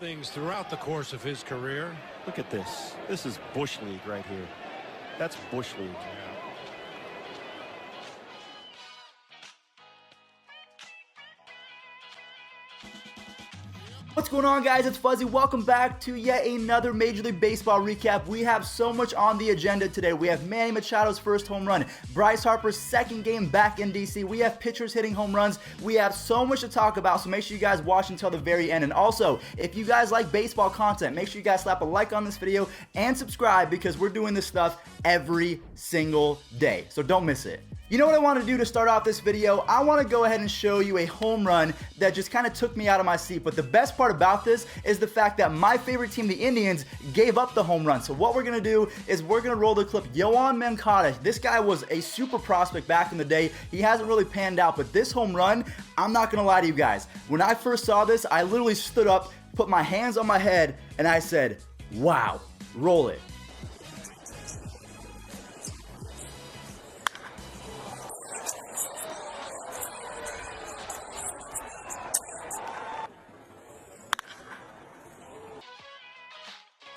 Things throughout the course of his career. Look at this. This is Bush League right here. That's Bush League. What's going on, guys? It's Fuzzy. Welcome back to yet another Major League Baseball recap. We have so much on the agenda today. We have Manny Machado's first home run, Bryce Harper's second game back in DC. We have pitchers hitting home runs. We have so much to talk about, so make sure you guys watch until the very end. And also, if you guys like baseball content, make sure you guys slap a like on this video and subscribe because we're doing this stuff every single day, so don't miss it. You know what I want to do to start off this video? I want to go ahead and show you a home run that just kind of took me out of my seat. But the best part about this is the fact that my favorite team, the Indians, gave up the home run. So what we're going to do is we're going to roll the clip. Yoan Moncada, this guy was a super prospect back in the day. He hasn't really panned out, but this home run, I'm not going to lie to you guys. When I first saw this, I literally stood up, put my hands on my head, and I said, wow, roll it.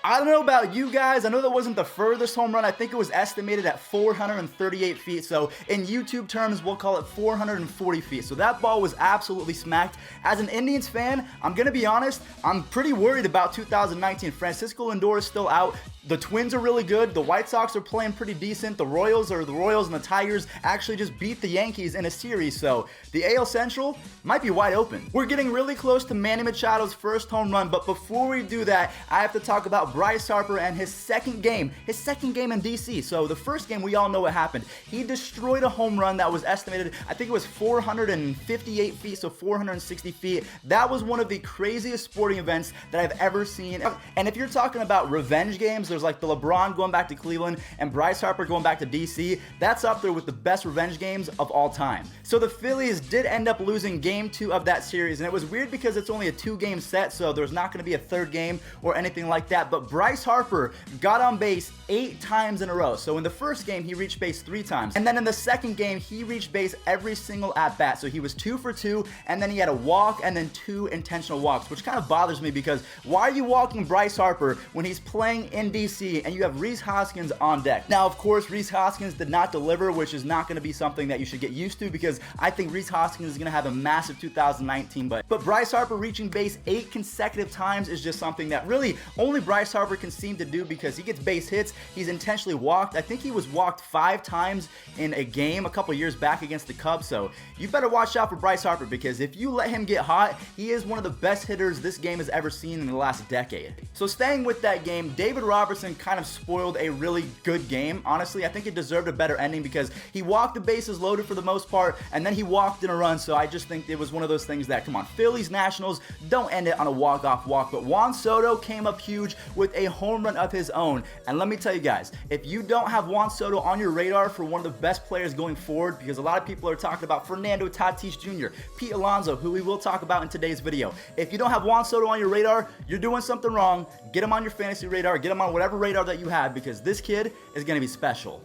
I don't know about you guys. I know that wasn't the furthest home run. I think it was estimated at 438 feet. So in YouTube terms, we'll call it 440 feet. So that ball was absolutely smacked. As an Indians fan, I'm going to be honest, I'm pretty worried about 2019. Francisco Lindor is still out. The Twins are really good. The White Sox are playing pretty decent. The Royals and the Tigers actually just beat the Yankees in a series. So the AL Central might be wide open. We're getting really close to Manny Machado's first home run. But before we do that, I have to talk about Bryce Harper and his second game in DC. So the first game, we all know what happened. He destroyed a home run that was estimated, I think it was 458 feet, so 460 feet. That was one of the craziest sporting events that I've ever seen. And if you're talking about revenge games, there's like the LeBron going back to Cleveland and Bryce Harper going back to DC. That's up there with the best revenge games of all time. So the Phillies did end up losing game 2 of that series, and it was weird because it's only a 2-game set, so there's not going to be a third game or anything like that. But Bryce Harper got on base 8 times in a row. So in the first game, he reached base 3 times. And then in the second game, he reached base every single at-bat. So he was 2 for 2, and then he had a walk and then 2 intentional walks, which kind of bothers me because why are you walking Bryce Harper when he's playing in DC and you have Rhys Hoskins on deck? Now, of course, Rhys Hoskins did not deliver, which is not going to be something that you should get used to because I think Rhys Hoskins is going to have a massive 2019. But Bryce Harper reaching base 8 consecutive times is just something that really only Bryce Harper can seem to do because he gets base hits. He's intentionally walked. I think he was walked 5 times in a game a couple years back against the Cubs. So you better watch out for Bryce Harper because if you let him get hot, he is one of the best hitters this game has ever seen in the last decade. So staying with that game, David Robertson kind of spoiled a really good game. Honestly, I think it deserved a better ending because he walked the bases loaded for the most part and then he walked in a run. So I just think it was one of those things that, come on, Phillies, Nationals, don't end it on a walk-off walk. But Juan Soto came up huge with a home run of his own. And let me tell you guys, if you don't have Juan Soto on your radar for one of the best players going forward, because a lot of people are talking about Fernando Tatis Jr., Pete Alonso, who we will talk about in today's video. If you don't have Juan Soto on your radar, you're doing something wrong. Get him on your fantasy radar, get him on whatever radar that you have because this kid is going to be special.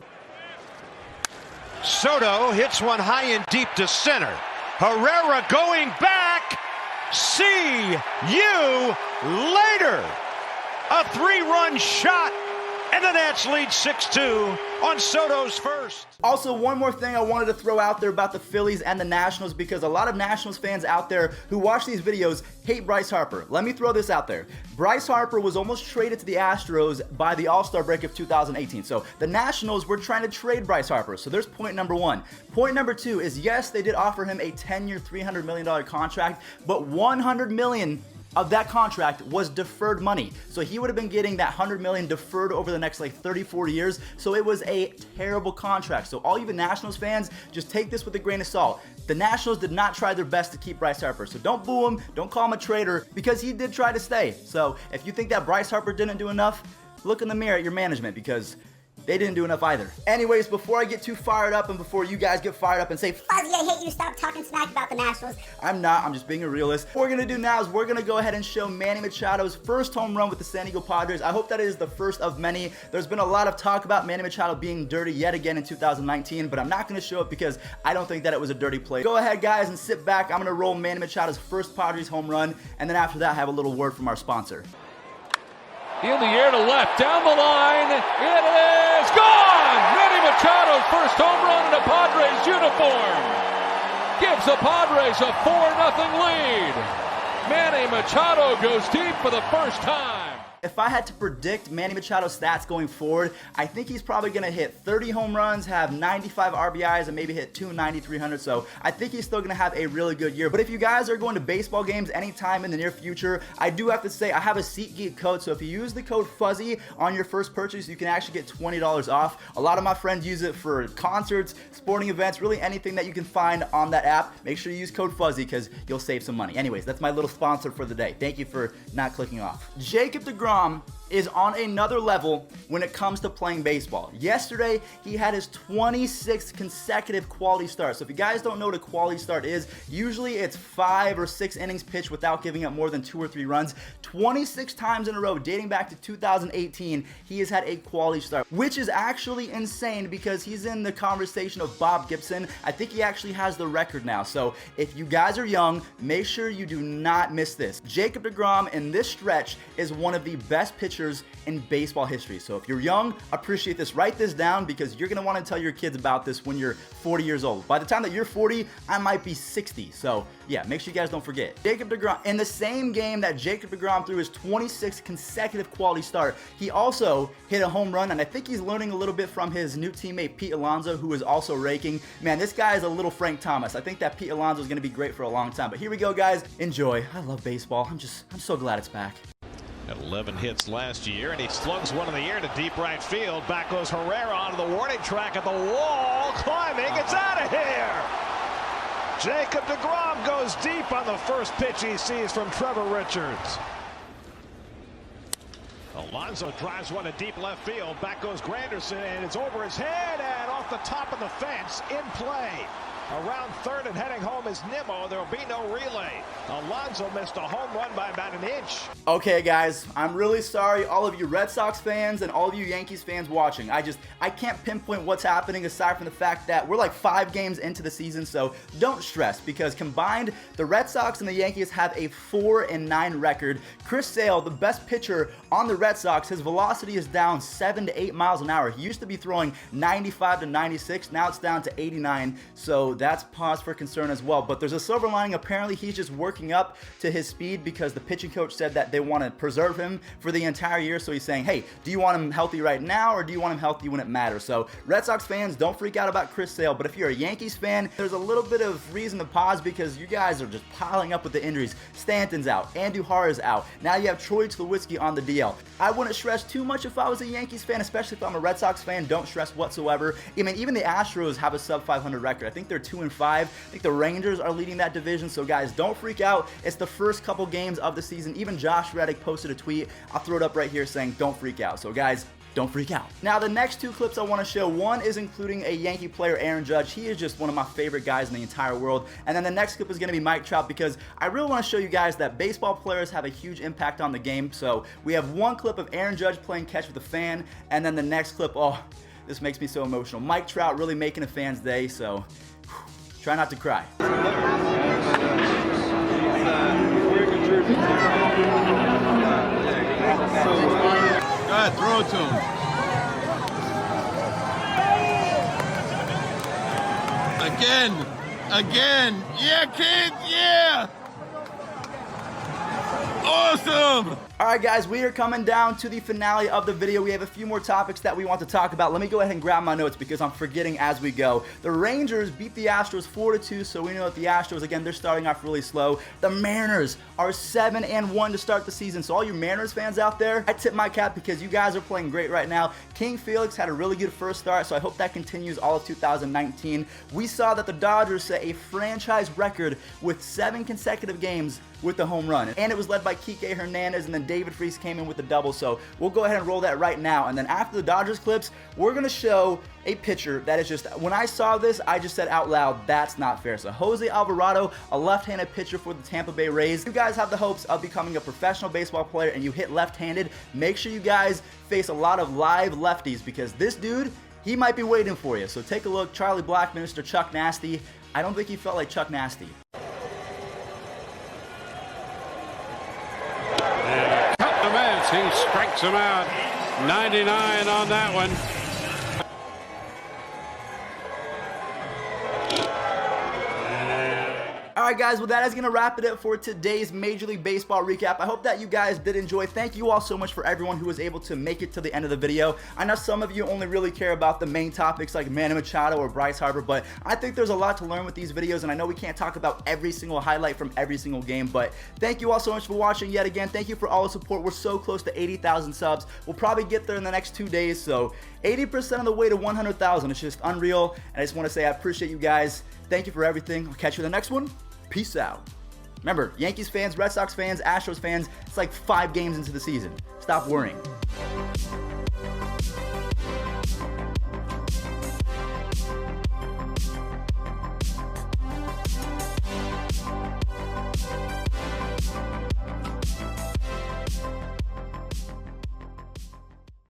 Soto hits one high and deep to center. Herrera going back. See you later. A 3-run shot, and the Nats lead 6-2 on Soto's first. Also, one more thing I wanted to throw out there about the Phillies and the Nationals because a lot of Nationals fans out there who watch these videos hate Bryce Harper. Let me throw this out there. Bryce Harper was almost traded to the Astros by the All-Star break of 2018. So the Nationals were trying to trade Bryce Harper. So there's point number 1. Point number 2 is, yes, they did offer him a 10-year, $300 million contract, but $100 million of that contract was deferred money. So he would have been getting that $100 million deferred over the next like 30-40 years. So it was a terrible contract. So all you Nationals fans, just take this with a grain of salt. The Nationals did not try their best to keep Bryce Harper. So don't boo him, don't call him a traitor because he did try to stay. So if you think that Bryce Harper didn't do enough, look in the mirror at your management because they didn't do enough either. Anyways, before I get too fired up and before you guys get fired up and say, Fuzzy, I hate you, stop talking smack about the Nationals. I'm not, I'm just being a realist. What we're gonna do now is we're gonna go ahead and show Manny Machado's first home run with the San Diego Padres. I hope that is the first of many. There's been a lot of talk about Manny Machado being dirty yet again in 2019, but I'm not gonna show it because I don't think that it was a dirty play. Go ahead, guys, and sit back. I'm gonna roll Manny Machado's first Padres home run, and then after that, have a little word from our sponsor. In the air to left, down the line, it is gone! Manny Machado's first home run in a Padres uniform gives the Padres a 4-0 lead. Manny Machado goes deep for the first time. If I had to predict Manny Machado's stats going forward, I think he's probably going to hit 30 home runs, have 95 RBIs, and maybe hit 290, 300. So I think he's still going to have a really good year. But if you guys are going to baseball games anytime in the near future, I do have to say I have a Seatgeek code. So if you use the code Fuzzy on your first purchase, you can actually get $20 off. A lot of my friends use it for concerts, sporting events, really anything that you can find on that app. Make sure you use code Fuzzy because you'll save some money. Anyways, that's my little sponsor for the day. Thank you for not clicking off. Jacob Degrom is on another level when it comes to playing baseball. Yesterday, he had his 26th consecutive quality start. So if you guys don't know what a quality start is, usually it's 5 or 6 innings pitched without giving up more than 2 or 3 runs. 26 times in a row, dating back to 2018, he has had a quality start, which is actually insane because he's in the conversation of Bob Gibson. I think he actually has the record now. So if you guys are young, make sure you do not miss this. Jacob Degrom in this stretch is one of the best pitchers in baseball history. So if you're young, appreciate this. Write this down because you're going to want to tell your kids about this when you're 40 years old. By the time that you're 40, I might be 60. So yeah, make sure you guys don't forget. Jacob Degrom, in the same game that Jacob Degrom threw his 26th consecutive quality start, he also hit a home run, and I think he's learning a little bit from his new teammate Pete Alonso, who is also raking. Man, this guy is a little Frank Thomas. I think that Pete Alonso is going to be great for a long time. But here we go, guys. Enjoy. I love baseball. I'm so glad it's back. Had 11 hits last year, and he slugs one in the air to deep right field. Back goes Herrera onto the warning track at the wall, climbing. It's out of here. Jacob Degrom goes deep on the first pitch he sees from Trevor Richards. Alonso drives one to deep left field. Back goes Granderson, and it's over his head and off the top of the fence. In play. Around third and heading home is Nimmo. There will be no relay. Alonso missed a home run by about an inch. Okay, guys, I'm really sorry, all of you Red Sox fans and all of you Yankees fans watching. I can't pinpoint what's happening aside from the fact that we're like 5 games into the season, so don't stress because combined, the Red Sox and the Yankees have a 4-9 record. Chris Sale, the best pitcher on the Red Sox, his velocity is down 7 to 8 miles an hour. He used to be throwing 95 to 96, now it's down to 89, so that's pause for concern as well. But there's a silver lining. Apparently, he's just working up to his speed because the pitching coach said that they want to preserve him for the entire year. So he's saying, hey, do you want him healthy right now or do you want him healthy when it matters? So Red Sox fans, don't freak out about Chris Sale. But if you're a Yankees fan, there's a little bit of reason to pause because you guys are just piling up with the injuries. Stanton's out. Andujar's out. Now you have Troy Tulowitzki on the DL. I wouldn't stress too much if I was a Yankees fan, especially if I'm a Red Sox fan. Don't stress whatsoever. I mean, even the Astros have a sub-500 record. I think they're 2-5. I think the Rangers are leading that division. So guys, don't freak out. It's the first couple games of the season. Even Josh Reddick posted a tweet. I'll throw it up right here saying don't freak out. So guys, don't freak out. Now, the next 2 clips I want to show, one is including a Yankee player, Aaron Judge. He is just one of my favorite guys in the entire world. And then the next clip is going to be Mike Trout because I really want to show you guys that baseball players have a huge impact on the game. So we have one clip of Aaron Judge playing catch with a fan, and then the next clip, oh, this makes me so emotional. Mike Trout really making a fan's day, so try not to cry. Go ahead, throw it to him. Again. Yeah, kids, yeah. Awesome. All right, guys, we are coming down to the finale of the video. We have a few more topics that we want to talk about. Let me go ahead and grab my notes because I'm forgetting as we go. The Rangers beat the Astros 4-2, so we know that the Astros, again, they're starting off really slow. The Mariners are 7-1 to start the season, so all you Mariners fans out there, I tip my cap because you guys are playing great right now. King Felix had a really good first start, so I hope that continues all of 2019. We saw that the Dodgers set a franchise record with 7 consecutive games with the home run. And it was led by Kike Hernandez, and then David Freese came in with the double. So we'll go ahead and roll that right now. And then after the Dodgers clips, we're going to show a pitcher that is just, when I saw this, I just said out loud, that's not fair. So Jose Alvarado, a left-handed pitcher for the Tampa Bay Rays. If you guys have the hopes of becoming a professional baseball player and you hit left-handed, make sure you guys face a lot of live lefties, because this dude, he might be waiting for you. So take a look. Charlie Blackmon, Mr. Chuck Nasty. I don't think he felt like Chuck Nasty. And a couple of minutes, he strikes him out. 99 on that one. Alright guys, well that is going to wrap it up for today's Major League Baseball recap. I hope that you guys did enjoy. Thank you all so much for everyone who was able to make it to the end of the video. I know some of you only really care about the main topics like Manny Machado or Bryce Harper, but I think there's a lot to learn with these videos, and I know we can't talk about every single highlight from every single game, but thank you all so much for watching yet again. Thank you for all the support. We're so close to 80,000 subs. We'll probably get there in the next 2 days, so 80% of the way to 100,000. It's just unreal, and I just want to say I appreciate you guys. Thank you for everything. I'll catch you in the next one. Peace out. Remember, Yankees fans, Red Sox fans, Astros fans, it's like 5 games into the season. Stop worrying.